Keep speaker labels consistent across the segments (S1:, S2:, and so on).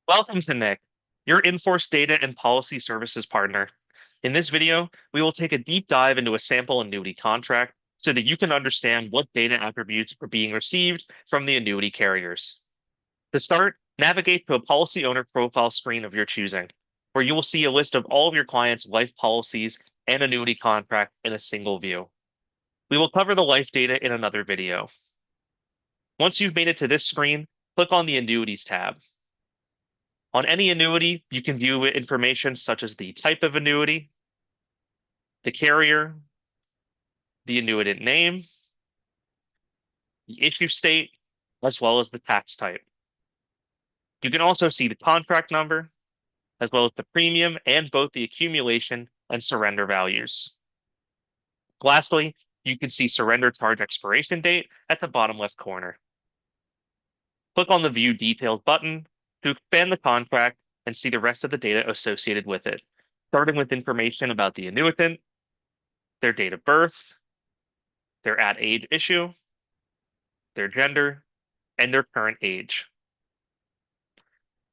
S1: Welcome to NIC, your in-force data and policy services partner. In this video, we will take a deep dive into a sample annuity contract so that you can understand what data attributes are being received from the annuity carriers. To start, navigate to a policy owner profile screen of your choosing, where you will see a list of all of your clients' life policies and annuity contract in a single view. We will cover the life data in another video. Once you've made it to this screen, click on the Annuities tab. On any annuity, you can view information such as the type of annuity, the carrier, the annuitant name, the issue state, as well as the tax type. You can also see the contract number, as well as the premium and both the accumulation and surrender values. Lastly, you can see surrender charge expiration date at the bottom left corner. Click on the View Details button to expand the contract and see the rest of the data associated with it, starting with information about the annuitant, their date of birth, their at age issue, their gender, and their current age.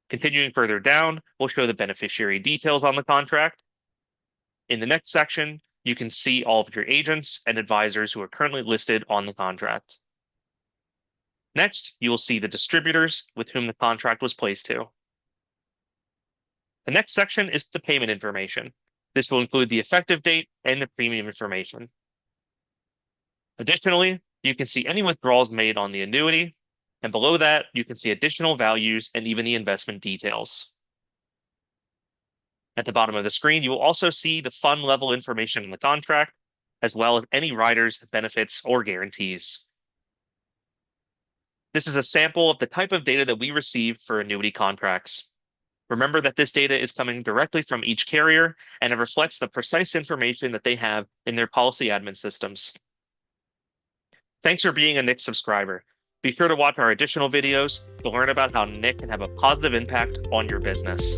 S1: Continuing further down, we'll show the beneficiary details on the contract. In the next section, you can see all of your agents and advisors who are currently listed on the contract. Next, you will see the distributors with whom the contract was placed to. The next section is the payment information. This will include the effective date and the premium information. Additionally, you can see any withdrawals made on the annuity, and below that, you can see additional values and even the investment details. At the bottom of the screen, you will also see the fund level information in the contract, as well as any riders, benefits, or guarantees. This is a sample of the type of data that we receive for annuity contracts. Remember that this data is coming directly from each carrier, and it reflects the precise information that they have in their policy admin systems. Thanks for being a NIC subscriber. Be sure to watch our additional videos to learn about how NIC can have a positive impact on your business.